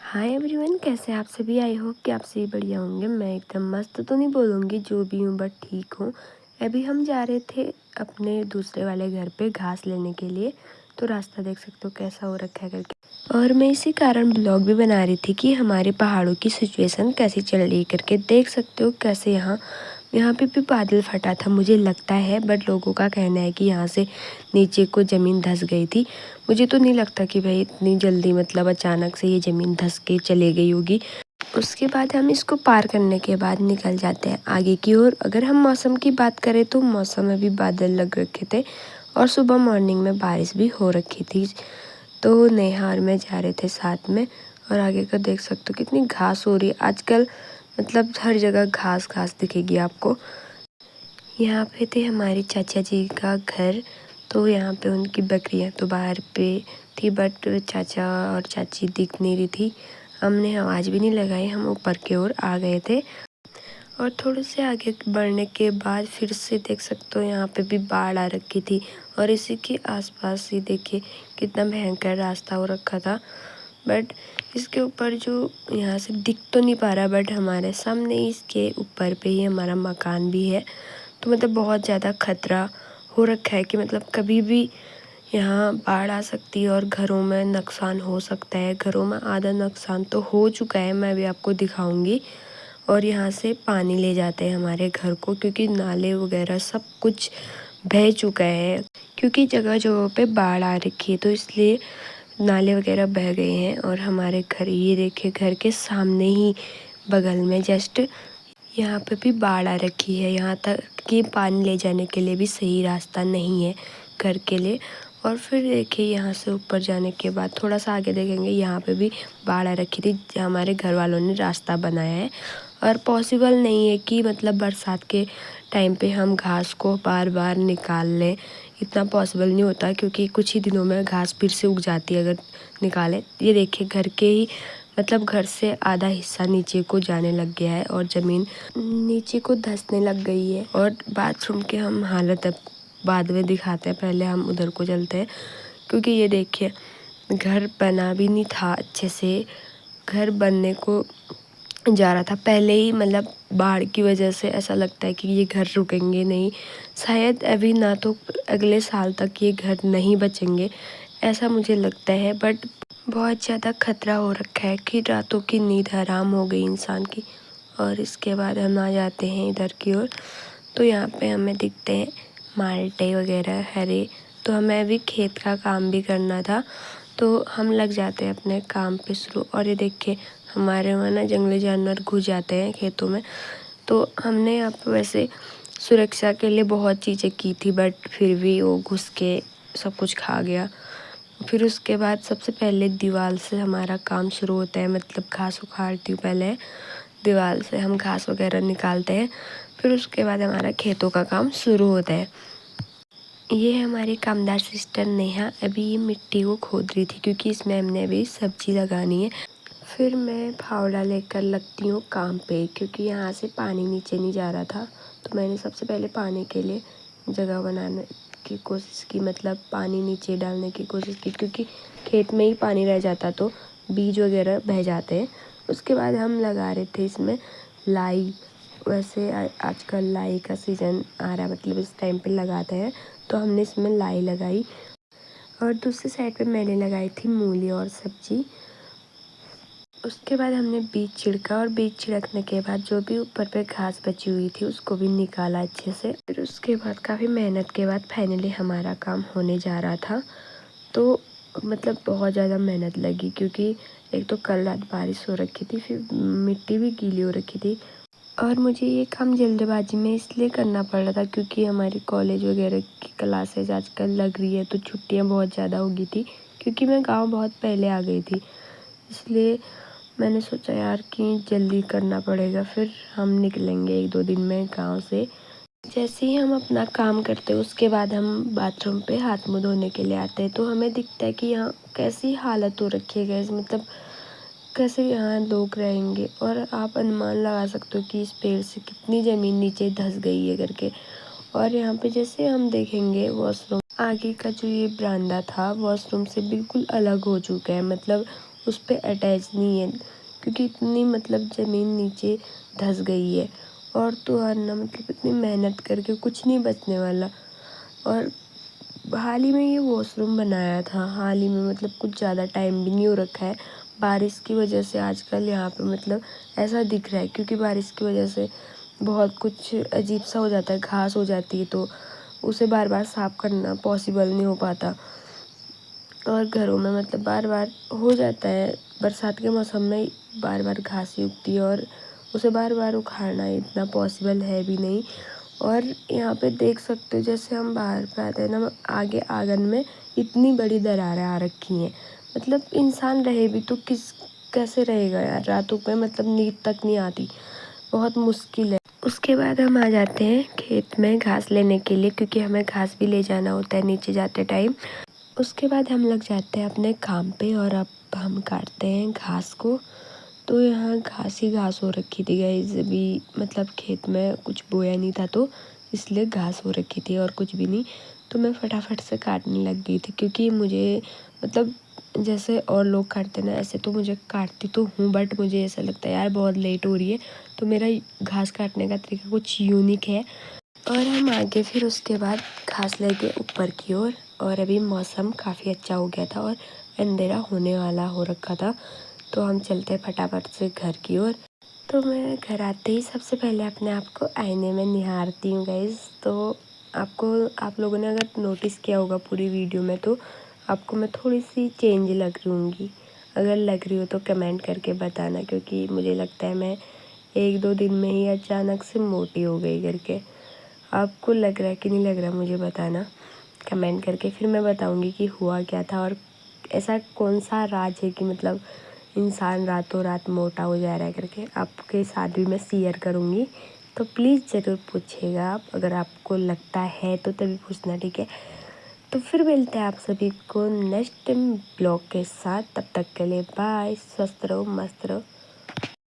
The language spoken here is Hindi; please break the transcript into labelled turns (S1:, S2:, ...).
S1: हाय एवरीवन, कैसे हैं आप सभी। आई होप कि आप सभी बढ़िया होंगे। मैं एकदम मस्त तो नहीं बोलूँगी, जो भी हूँ बट ठीक हूँ। अभी हम जा रहे थे अपने दूसरे वाले घर पे घास लेने के लिए, तो रास्ता देख सकते हो कैसा हो रखा है करके। और मैं इसी कारण ब्लॉग भी बना रही थी कि हमारे पहाड़ों की सिचुएशन कैसी चल रही है करके। देख सकते हो कैसे यहाँ पे भी बादल फटा था मुझे लगता है, बट लोगों का कहना है कि यहाँ से नीचे को ज़मीन धंस गई थी। मुझे तो नहीं लगता कि भाई इतनी जल्दी मतलब अचानक से ये ज़मीन धंस के चले गई होगी। उसके बाद हम इसको पार करने के बाद निकल जाते हैं आगे की ओर। अगर हम मौसम की बात करें तो मौसम में भी बादल लग रखे थे और सुबह मॉर्निंग में बारिश भी हो रखी थी। तो नेहा और मैं जा रहे थे साथ में, और आगे का देख सकते हो कितनी घास हो रही है आजकल। मतलब हर जगह घास घास दिखेगी आपको। यहाँ पे थे हमारे चाचा जी का घर, तो यहाँ पे उनकी बकरियाँ तो बाहर पे थी, बट चाचा और चाची दिख नहीं रही थी। हमने आवाज़ भी नहीं लगाई, हम ऊपर की ओर आ गए थे। और थोड़े से आगे बढ़ने के बाद फिर से देख सकते हो यहाँ पे भी बाढ़ आ रखी थी, और इसी के आसपास ही देखिए कितना भयंकर रास्ता हो रखा था। बट इसके ऊपर जो यहाँ से दिख तो नहीं पा रहा, बट हमारे सामने इसके ऊपर पे ही हमारा मकान भी है। तो मतलब बहुत ज़्यादा खतरा हो रखा है कि मतलब कभी भी यहाँ बाढ़ आ सकती है और घरों में नुकसान हो सकता है। घरों में आधा नुकसान तो हो चुका है, मैं भी आपको दिखाऊंगी। और यहाँ से पानी ले जाते हैं हमारे घर को, क्योंकि नाले वगैरह सब कुछ बह चुका है, क्योंकि जगह जगह पे बाढ़ आ रखी है, तो इसलिए नाले वगैरह बह गए हैं। और हमारे घर ये देखिए, घर के सामने ही बगल में जस्ट यहाँ पे भी बाढ़ आ रखी है। यहाँ तक कि पानी ले जाने के लिए भी सही रास्ता नहीं है घर के लिए। और फिर देखिए यहाँ से ऊपर जाने के बाद थोड़ा सा आगे देखेंगे, यहाँ पे भी बाढ़ आ रखी थी। हमारे घर वालों ने रास्ता बनाया है, और पॉसिबल नहीं है कि मतलब बरसात के टाइम पे हम घास को बार बार निकाल लें। इतना पॉसिबल नहीं होता, क्योंकि कुछ ही दिनों में घास फिर से उग जाती है अगर निकालें। ये देखिए घर के ही मतलब घर से आधा हिस्सा नीचे को जाने लग गया है, और ज़मीन नीचे को धंसने लग गई है। और बाथरूम के हम हालत अब बाद में दिखाते हैं, पहले हम उधर को चलते हैं। क्योंकि ये देखिए घर बना भी नहीं था अच्छे से, घर बनने को जा रहा था पहले ही। मतलब बाढ़ की वजह से ऐसा लगता है कि ये घर रुकेंगे नहीं, शायद अभी ना तो अगले साल तक ये घर नहीं बचेंगे, ऐसा मुझे लगता है। बट बहुत ज़्यादा खतरा हो रखा है कि रातों की नींद हराम हो गई इंसान की। और इसके बाद हम आ जाते हैं इधर की ओर, तो यहाँ पे हमें दिखते हैं माल्टे वगैरह हरे। तो हमें अभी खेत का काम भी करना था, तो हम लग जाते हैं अपने काम पे शुरू। और ये देखिए हमारे वहाँ ना जंगली जानवर घुस जाते हैं खेतों में। तो हमने यहाँ पे वैसे सुरक्षा के लिए बहुत चीज़ें की थी, बट फिर भी वो घुस के सब कुछ खा गया। फिर उसके बाद सबसे पहले दीवार से हमारा काम शुरू होता है, मतलब घास उखाड़ती हूँ पहले, दीवार से हम घास वगैरह निकालते हैं। फिर उसके बाद हमारा खेतों का काम शुरू होता है। ये है हमारी कामदार सिस्टर नेहा, अभी ये मिट्टी को खोद रही थी, क्योंकि इसमें हमने अभी सब्जी लगानी है। फिर मैं फावड़ा लेकर लगती हूँ काम पे, क्योंकि यहाँ से पानी नीचे नहीं जा रहा था। तो मैंने सबसे पहले पानी के लिए जगह बनाने की कोशिश की, मतलब पानी नीचे डालने की कोशिश की, क्योंकि खेत में ही पानी रह जाता तो बीज वगैरह बह जाते हैं। उसके बाद हम लगा रहे थे इसमें लाई। वैसे आजकल लाई का सीज़न आ रहा है, मतलब इस टाइम पे लगाते हैं, तो हमने इसमें लाई लगाई। और दूसरी साइड पे मैंने लगाई थी मूली और सब्जी। उसके बाद हमने बीज छिड़का, और बीज छिड़कने के बाद जो भी ऊपर पे घास बची हुई थी उसको भी निकाला अच्छे से। फिर उसके बाद काफ़ी मेहनत के बाद फाइनली हमारा काम होने जा रहा था। तो मतलब बहुत ज़्यादा मेहनत लगी, क्योंकि एक तो कल रात बारिश हो रखी थी, फिर मिट्टी भी गीली हो रखी थी। और मुझे ये काम जल्दबाजी में इसलिए करना पड़ रहा था, क्योंकि हमारी कॉलेज वगैरह की क्लासेज आजकल लग रही है, तो छुट्टियां बहुत ज़्यादा हो गई थी, क्योंकि मैं गांव बहुत पहले आ गई थी। इसलिए मैंने सोचा यार कि जल्दी करना पड़ेगा, फिर हम निकलेंगे 1-2 दिन में गांव से। जैसे ही हम अपना काम करते हैं उसके बाद हम बाथरूम पे हाथ मुँह धोने के लिए आते हैं, तो हमें दिखता है कि यहाँ कैसी हालत हो रखी है गैस, मतलब कैसे यहाँ लोग रहेंगे। और आप अनुमान लगा सकते हो कि इस पेड़ से कितनी ज़मीन नीचे धंस गई है करके। और यहाँ पे जैसे हम देखेंगे वॉशरूम आगे का जो ये बरामदा था वॉशरूम से बिल्कुल अलग हो चुका है, मतलब उस पे अटैच नहीं है, क्योंकि इतनी मतलब ज़मीन नीचे धंस गई है। और तो और ना मतलब इतनी मेहनत करके कुछ नहीं बचने वाला। और हाल ही में ये वॉशरूम बनाया था, हाल ही में मतलब कुछ ज़्यादा टाइम भी नहीं हो रखा है। बारिश की वजह से आजकल यहाँ पे मतलब ऐसा दिख रहा है, क्योंकि बारिश की वजह से बहुत कुछ अजीब सा हो जाता है, घास हो जाती है, तो उसे बार बार साफ़ करना पॉसिबल नहीं हो पाता। और घरों में मतलब बार बार हो जाता है, बरसात के मौसम में बार बार घास ही उगती है और उसे बार बार उखाड़ना इतना पॉसिबल है भी नहीं। और यहाँ पे देख सकते हो, जैसे हम बाहर पे आते हैं ना, आगे आंगन में इतनी बड़ी दरारें आ रखी हैं। मतलब इंसान रहे भी तो कैसे रहेगा यार, रातों में मतलब नींद तक नहीं आती, बहुत मुश्किल है। उसके बाद हम आ जाते हैं खेत में घास लेने के लिए, क्योंकि हमें घास भी ले जाना होता है नीचे जाते टाइम। उसके बाद हम लग जाते हैं अपने काम पे और अब हम काटते हैं घास को। तो यहाँ घास ही घास हो रखी थी गाइस, अभी मतलब खेत में कुछ बोया नहीं था, तो इसलिए घास हो रखी थी और कुछ भी नहीं। तो मैं फटाफट से काटने लग गई थी, क्योंकि मुझे मतलब जैसे और लोग काटते ना, ऐसे तो मुझे काटती तो हूँ, बट मुझे ऐसा लगता है यार बहुत लेट हो रही है, तो मेरा घास काटने का तरीका कुछ यूनिक है। और हम आगे फिर उसके बाद घास लेके ऊपर की ओर। और अभी मौसम काफ़ी अच्छा हो गया था और अंधेरा होने वाला हो रखा था, तो हम चलते फटाफट से घर की ओर। तो मैं घर आते ही सबसे पहले अपने आप को आईने में निहारती हूँ गाइज़। तो आप लोगों ने अगर नोटिस किया होगा पूरी वीडियो में, तो आपको मैं थोड़ी सी चेंज लग रही होंगी। अगर लग रही हो तो कमेंट करके बताना, क्योंकि मुझे लगता है मैं 1-2 दिन में ही अचानक से मोटी हो गई करके। आपको लग रहा है कि नहीं लग रहा, मुझे बताना कमेंट करके, फिर मैं बताऊंगी कि हुआ क्या था और ऐसा कौन सा राज है कि मतलब इंसान रातों रात मोटा हो जा रहा है करके। आपके साथ भी मैं शेयर करूंगी, तो प्लीज़ ज़रूर पूछिएगा आप, अगर आपको लगता है तो तभी पूछना, ठीक है। तो फिर मिलते हैं आप सभी को नेक्स्ट ब्लॉग के साथ, तब तक के लिए बाय, स्वस्थ रहो, मस्त रहो।